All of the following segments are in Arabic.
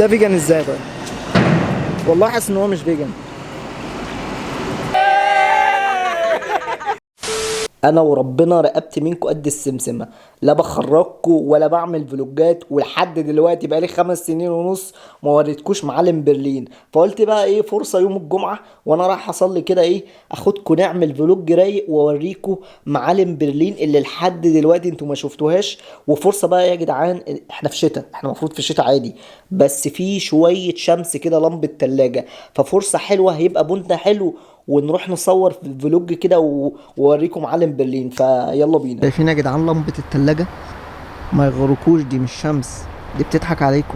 ده فيجن ازاي طيب؟ والله حاسس ان هو مش فيجن. انا وربنا رقبت منكم قد السمسمه، لا بخرجكم ولا بعمل فلوجات، ولحد دلوقتي بقالي 5 سنين ونص ما وريتكوش معالم برلين. فقلت بقى ايه، فرصه يوم الجمعه وانا رايح اصلي كده ايه، اخدكم نعمل فلوج رايق واوريكم معالم برلين اللي لحد دلوقتي انتوا ما شفتوهاش. وفرصه بقى يا جدعان، احنا في شتاء، احنا المفروض في الشتاء عادي، بس في شويه شمس كده لمبه تلاجة، ففرصه حلوه، هيبقى بونتنا حلو ونروح نصور في الفلوج كده واوريكم معالم برلين. فيلا بينا. شايفين يا جدعان لمبة التلاجة؟ ما يغركوش، دي مش شمس، دي بتضحك عليكم.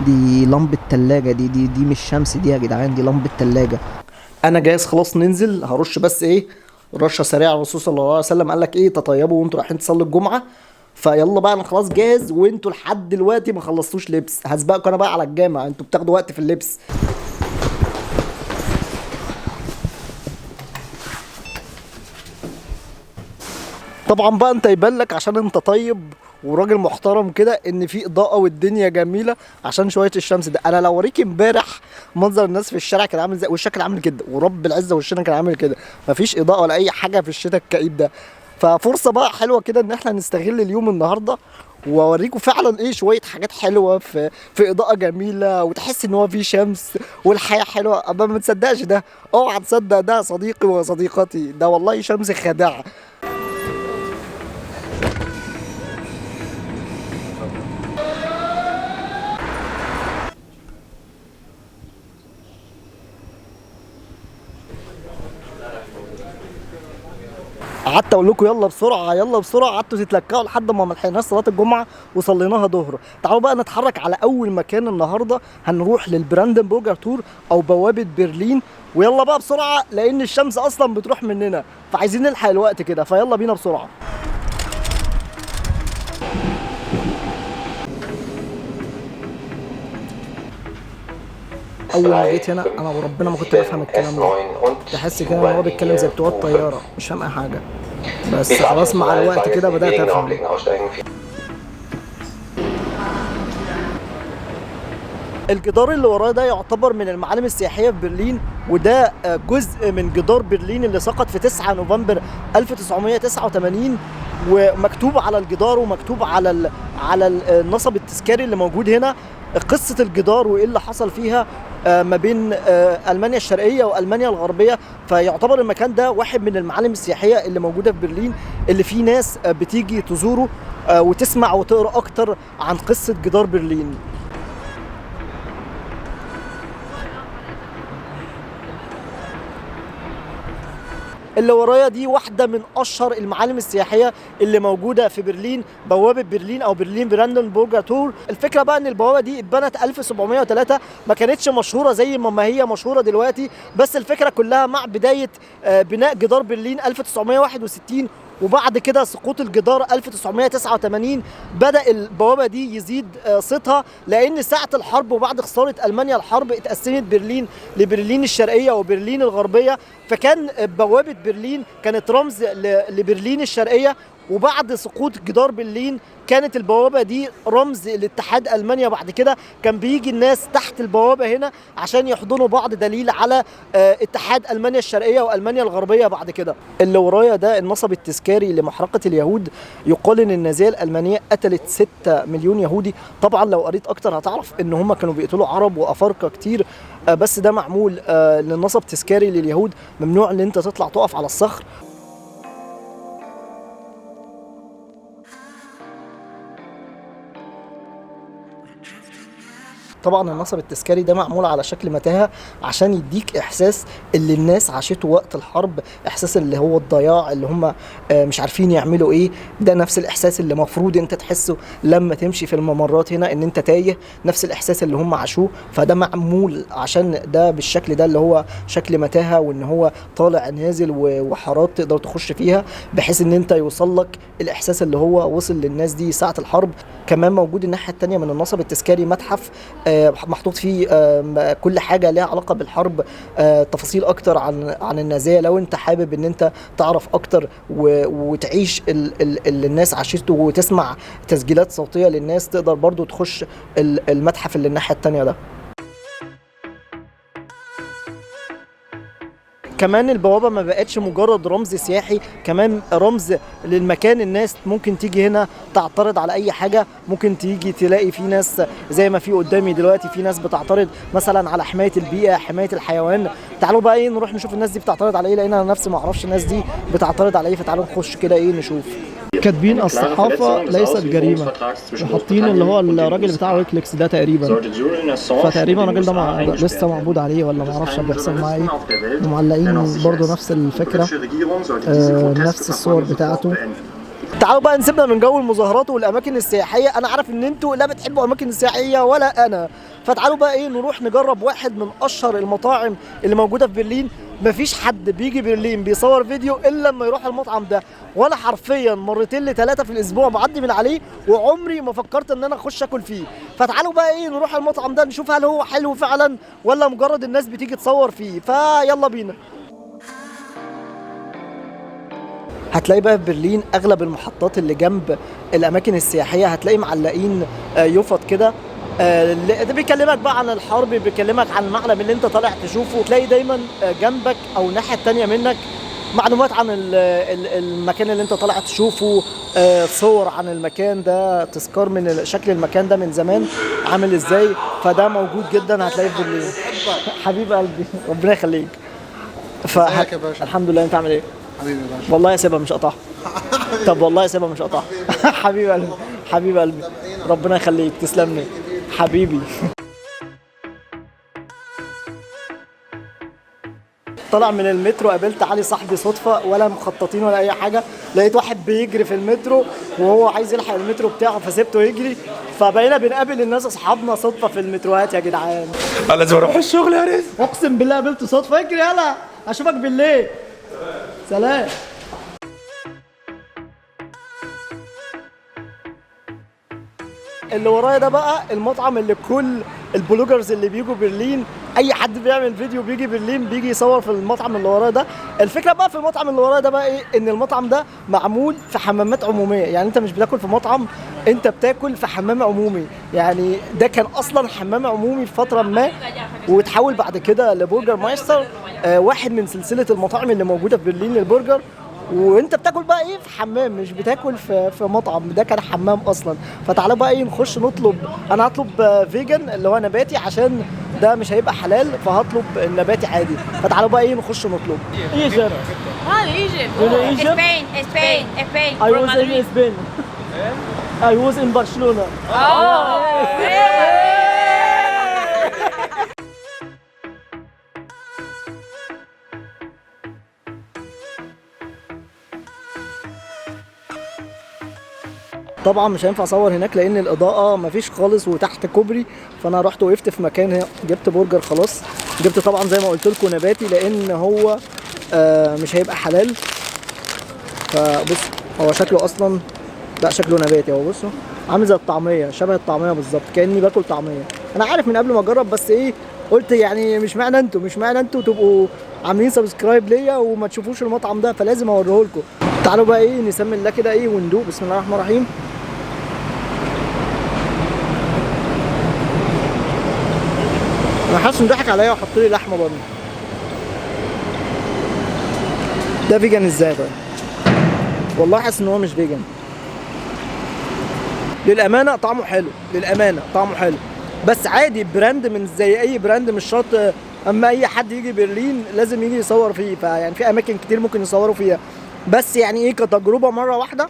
دي لمبة تلاجة، دي مش شمس دي يا جدعان، دي لمبة تلاجة. انا جاهز خلاص، ننزل. هرش بس ايه، رشة سريعة. الرسول صلى الله عليه وسلم قال لك ايه، تطيبوا وانتوا رايحين تصلوا الجمعة. فيلا بقى، انا خلاص جاهز، وانتوا لحد دلوقتي ما خلصتوش لبس. هسبقكم انا بقى على الجامع، انتوا بتاخدوا وقت في اللبس. طبعا بقى انت يبان لك عشان انت طيب وراجل محترم كده ان في اضاءه والدنيا جميله عشان شويه الشمس ده. انا لو اوريك امبارح منظر الناس في الشارع كان عامل ازاي، وشك كان عامل كده، ورب العزه وشنا كان عامل كده، مفيش اضاءه ولا اي حاجه في الشتاء الكئيب ده. ففرصه بقى حلوه كده ان احنا نستغل اليوم النهارده واوريكم فعلا ايه، شويه حاجات حلوه في اضاءه جميله، وتحس ان هو في شمس والحياه حلوه. ما تصدقش ده، اوعى تصدق ده صديقي وصديقتي، ده والله شمس خادعه. قعدت اقول لكم يلا بسرعه يلا بسرعه، قعدتوا تتلكعوا لحد ما لحقناش صلاه الجمعه وصليناها ظهر. تعالوا بقى نتحرك على اول مكان النهارده، هنروح للبراندنبورجر تور او بوابه برلين. ويلا بقى بسرعه لان الشمس اصلا بتروح مننا، فعايزين نلحق الوقت كده، فيلا بينا بسرعه. اول ما جيت هنا انا وربنا ما كنت بفهم الكلام ده، تحس كده ان هو بيتكلم زي بتوع الطياره، مش فاهم اي حاجه، بس خلاص مع الوقت كده بدات افهم. الجدار اللي وراه ده يعتبر من المعالم السياحيه في برلين، وده جزء من جدار برلين اللي سقط في 9 نوفمبر 1989. ومكتوب على الجدار ومكتوب على النصب التذكاري اللي موجود هنا قصه الجدار وايه اللي حصل فيها ما بين المانيا الشرقيه والمانيا الغربيه. فيعتبر المكان ده واحد من المعالم السياحيه اللي موجوده في برلين، اللي فيه ناس بتيجي تزوره وتسمع وتقرا اكتر عن قصه جدار برلين. اللي ورايا دي واحدة من أشهر المعالم السياحية اللي موجودة في برلين، بوابة برلين أو برلين براندنبورجر تور. الفكرة بقى إن البوابة دي اتبنت 1703، ما كانتش مشهورة زي ما هي مشهورة دلوقتي، بس الفكرة كلها مع بداية بناء جدار برلين 1961 وبعد كده سقوط الجدار 1989 بدأ البوابة دي يزيد صيتها، لأن ساعة الحرب وبعد خسارة ألمانيا الحرب اتقسمت برلين لبرلين الشرقية وبرلين الغربية. فكان بوابة برلين كانت رمز لبرلين الشرقية، وبعد سقوط جدار برلين كانت البوابة دي رمز لاتحاد ألمانيا. بعد كده كان بيجي الناس تحت البوابة هنا عشان يحضنوا بعض، دليل على اتحاد ألمانيا الشرقية وألمانيا الغربية بعد كده. اللي ورايا ده النصب التذكاري لمحرقة اليهود. يقال إن النازية الألمانية قتلت 6 مليون يهودي. طبعا لو قريت أكتر هتعرف إن هم كانوا بيقتلوا عرب وأفارقة كتير، بس ده معمول للنصب تذكاري لليهود. ممنوع إن أنت تطلع تقف على الصخر. طبعا النصب التذكاري ده معمول على شكل متاهه عشان يديك احساس اللي الناس عاشته وقت الحرب، احساس اللي هو الضياع، اللي هم مش عارفين يعملوا ايه. ده نفس الاحساس اللي مفروض انت تحسه لما تمشي في الممرات هنا، ان انت تايه، نفس الاحساس اللي هم عاشوه. فده معمول عشان ده بالشكل ده اللي هو شكل متاهه، وان هو طالع نازل وحارات تقدر تخش فيها، بحيث ان انت يوصل لك الاحساس اللي هو وصل للناس دي ساعه الحرب. كمان موجود الناحيه الثانيه من النصب التذكاري متحف محطوط فيه كل حاجه ليها علاقه بالحرب، تفاصيل اكتر عن النازيه. لو انت حابب ان انت تعرف اكتر وتعيش اللي الناس عاشته وتسمع تسجيلات صوتيه للناس، تقدر برضو تخش المتحف اللي الناحيه التانيه ده. كمان البوابة ما بقتش مجرد رمز سياحي، كمان رمز للمكان. الناس ممكن تيجي هنا تعترض على أي حاجة، ممكن تيجي تلاقي في ناس زي ما في قدامي دلوقتي، في ناس بتعترض مثلا على حماية البيئة، حماية الحيوان. تعالوا بقى ايه نروح نشوف الناس دي بتعترض على ايه، لأن أنا نفسي ما أعرفش الناس دي بتعترض على ايه. فتعالوا نخش كده ايه نشوف. كاتبين الصحافة ليست جريمة، وحاطين اللي هو الراجل بتاع ويكليكس ده تقريبا، فتقريبا الراجل ده لسه معبود عليه ولا ما اعرفش بيحصل معاه ايه. ومعلقين برضو نفس الفكرة، نفس الصور بتاعته. تعالوا بقى نسيبنا من جو المظاهرات والاماكن السياحيه. انا عارف ان انتوا لا بتحبوا اماكن السياحيه ولا انا، فتعالوا بقى ايه نروح نجرب واحد من اشهر المطاعم اللي موجوده في برلين. مفيش حد بيجي برلين بيصور فيديو الا لما يروح المطعم ده، وانا حرفيا مرتين لثلاثه في الاسبوع بعدي من عليه، وعمري ما فكرت ان انا اخش اكل فيه. فتعالوا بقى ايه نروح المطعم ده نشوف هل هو حلو فعلا ولا مجرد الناس بتيجي تصور فيه. فيلا بينا. هتلاقي بقى في برلين اغلب المحطات اللي جنب الاماكن السياحيه هتلاقي معلقين يفط كده، ده بيكلمك بقى عن الحرب، بيكلمك عن المعلم اللي انت طالع تشوفه. تلاقي دايما جنبك او الناحيه الثانيه منك معلومات عن المكان اللي انت طالع تشوفه، صور عن المكان ده، تذكار من شكل المكان ده من زمان عامل ازاي. فده موجود جدا هتلاقيه في برلين. حبيب قلبي ربنا يخليك. الحمد لله. انت عامل ايه؟ حبيبي يا باشا. والله يا سيبها مش قطعها. طب والله يا سيبها مش قطعها. حبيب قلبي، حبيب قلبي ربنا يخليك، تسلم لي حبيبي. طلع من المترو قابلت علي صاحبي صدفه، ولا مخططين ولا اي حاجه. لقيت واحد بيجري في المترو وهو عايز يلحق المترو بتاعه، فسيبته يجري. فبقينا بنقابل الناس اصحابنا صدفه في المتروهات. يا جدعان انا لازم اروح الشغل يا ريس. اقسم بالله قابلته صدفه. اجري يلا اشوفك بالليل. سلام. اللي ورايا ده بقى المطعم اللي كل البلوجرز اللي بيجوا برلين، اي حد بيعمل فيديو بيجي برلين بيجي يصور في المطعم اللي ورايا ده. الفكره بقى في المطعم اللي ورايا ده بقى ايه، ان المطعم ده معمول في حمامات عموميه. يعني انت مش بتاكل في مطعم، انت بتاكل في حمام عمومي. يعني ده كان اصلا حمام عمومي في فتره ما، وتحول بعد كده لبرجر مايستر، واحد من سلسله المطاعم اللي موجوده في برلين للبرجر. وانت بتاكل بقى ايه في حمام، مش بتاكل في مطعم. ده كان حمام اصلا. فتعالى بقى ايه نخش نطلب. انا هطلب فيجن اللي هو نباتي عشان ده مش هيبقى حلال، فهطلب النباتي عادي. فتعالوا بقى ايه نخش نطلب. ايجيبت. Egypt. Egypt? Spain. I was in Spain. I was in Barcelona. طبعا مش هينفع اصور هناك لان الاضاءه مفيش خالص وتحت كوبري. فانا رحت وقفت في مكان هنا جبت برجر خلاص. جبت طبعا زي ما قلت لكم نباتي لان هو مش هيبقى حلال. فبص هو شكله اصلا، لا شكله نباتي. هو بصوا عامل زي الطعميه، شبه الطعميه بالظبط، كاني باكل طعميه. انا عارف من قبل ما اجرب، بس ايه قلت يعني مش معنى انتوا تبقوا عاملين سبسكرايب ليا وما تشوفوش المطعم ده، فلازم اوريه لكم. تعالوا بقى ايه نسمي الله كده ايه وندوق. بسم الله الرحمن الرحيم. انا حاسس انه ضحك عليا وحط لي لحمه برضه. ده فيجن ازاي طيب؟ والله حاسس ان هو مش فيجن. للامانه طعمه حلو، بس عادي براند من زي اي براند، مش شرط. اما اي حد يجي برلين لازم يجي يصور فيه. فيعني في اماكن كتير ممكن يصوروا فيها، بس يعني ايه كتجربه مره واحده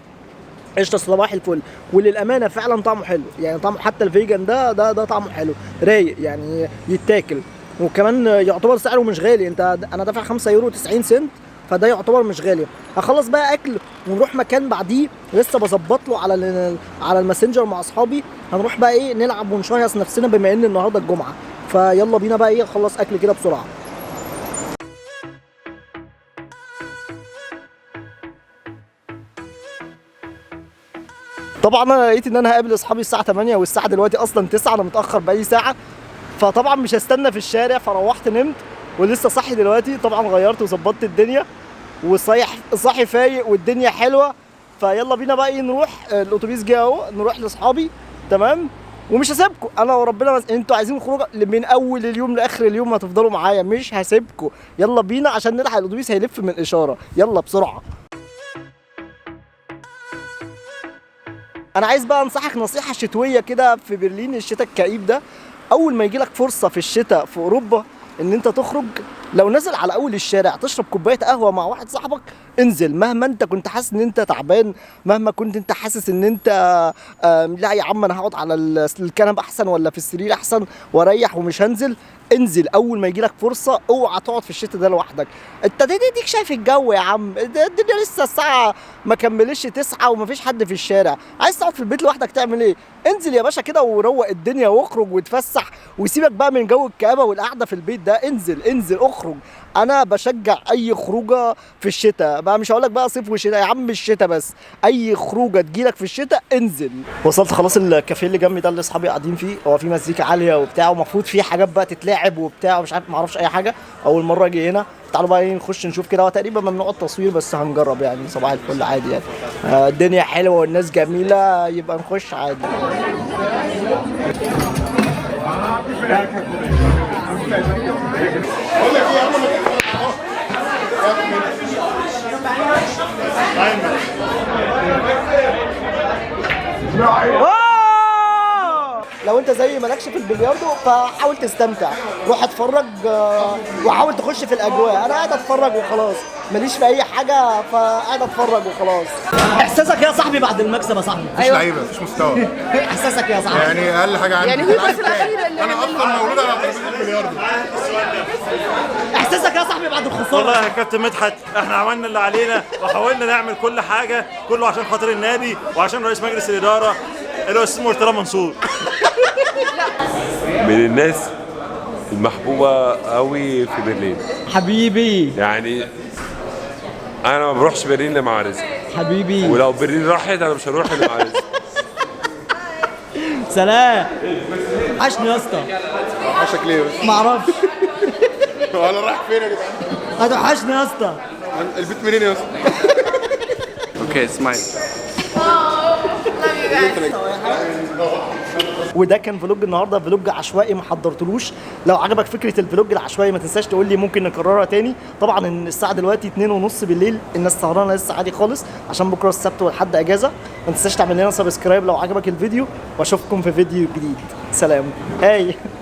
قشطه صباح الفل. وللامانه فعلا طعمه حلو. يعني طعمه حتى الفيجن ده طعمه حلو رايق يعني يتاكل. وكمان يعتبر سعره مش غالي. انا دافع 5 يورو 90 سنت، فده يعتبر مش غالي. هخلص بقى اكل ونروح مكان بعديه لسه بظبط له على الماسنجر مع اصحابي. هنروح بقى ايه نلعب ونشيص نفسنا بما ان النهارده الجمعه. فيلا بينا بقى ايه نخلص اكل كده بسرعه. طبعا انا لقيت ان انا هقابل اصحابي الساعه 8 والساعه دلوقتي اصلا 9. انا متاخر بقالي ساعه. فطبعا مش هستنى في الشارع، فروحت نمت ولسه صاحي دلوقتي. طبعا غيرت وظبطت الدنيا صاحي فايق والدنيا حلوه. فيلا بينا بقى ايه نروح، الاتوبيس جه اهو، نروح لاصحابي تمام. ومش هسيبكم انا وربنا، بس انتوا عايزين خروجه من اول اليوم لاخر اليوم هتفضلوا معايا، مش هسيبكم. يلا بينا عشان نلحق الاتوبيس هيلف من اشاره. يلا بسرعه. انا عايز بقى انصحك نصيحه شتويه كده في برلين الشتاء الكئيب ده. اول ما يجيلك فرصه في الشتاء في اوروبا ان انت تخرج، لو نازل على اول الشارع تشرب كوبايه قهوه مع واحد صاحبك، انزل. مهما انت كنت حاسس ان انت تعبان، مهما كنت انت حاسس ان انت لا يا عم انا هقعد على الكنبه احسن ولا في السرير احسن واريح ومش هنزل، انزل. اول ما يجيلك فرصه اوعى تقعد في الشتاء ده لوحدك. انت ديك شايف الجو يا عم، الدنيا لسه الساعه ما كملتش 9 ومفيش حد في الشارع. عايز تقعد في البيت لوحدك تعمل ايه؟ انزل يا باشا كده وروق الدنيا واخرج واتفسح وسيبك بقى من جو الكآبه والقعده في البيت ده. انزل اخرج. انا بشجع اي خروجه في الشتاء بقى، مش هقولك بقى صيف وشتاء يا عم، الشتاء بس. اي خروجه تجيلك في الشتاء انزل. وصلت خلاص الكافيه اللي جنبي ده اللي اصحابي قاعدين فيه، هو فيه مزيكا عاليه وبتاع، ومفروض فيه حاجات بقى تتلعب وبتاع ومش عارف، معرفش اي حاجه، اول مره اجي هنا. تعالوا بقى ايه نخش نشوف كده. هو تقريبا ممنوع التصوير بس هنجرب يعني، صباح الفل عادي يعني. الدنيا حلوه والناس جميله، يبقى نخش عادي. لو انت زي مالكش في البلياردو فحاول تستمتع، روح اتفرج وحاول تخش في الاجواء. انا قاعد اتفرج وخلاص، ماليش في اي حاجه، فقاعد اتفرج وخلاص. احساسك يا صاحبي بعد المكسب يا صاحبي؟ مفيش لعيبه، مفيش مستوى. احساسك يا صاحبي؟ يعني اقل حاجه عندي يعني هو بس الاخير اللي انا اصلا مولود على ترابيزه البلياردو. احساسك يا صاحبي بعد الخساره؟ والله يا كابتن مدحت احنا عملنا اللي علينا وحاولنا نعمل كل حاجه، كله عشان خاطر النادي وعشان رئيس مجلس الاداره الاستاذ مرتضى منصور. من الناس المحبوبة قوي في برلين حبيبي. يعني انا ما بروحش برلين الا مع رزق حبيبي. ولو برلين راحت انا مش هروح الا مع رزق. سلام. عشني يا اسطى. وحشك ليه بس؟ معرفش. ولا رايح فين يا جدعان؟ هتوحشني يا اسطى. البيت منين يا اسطى؟ اوكي سمايل. وده كان فلوج النهارده، فلوج عشوائي ما حضرتلوش. لو عجبك فكره الفلوج العشوائي ما تنساش تقول لي ممكن نكررها تاني. طبعا ان الساعه دلوقتي 2:30 بالليل، الناس سهرانه لسه عادي خالص عشان بكره السبت والحد اجازه. ما تنساش تعمل لنا سبسكرايب لو عجبك الفيديو، واشوفكم في فيديو جديد. سلام. هاي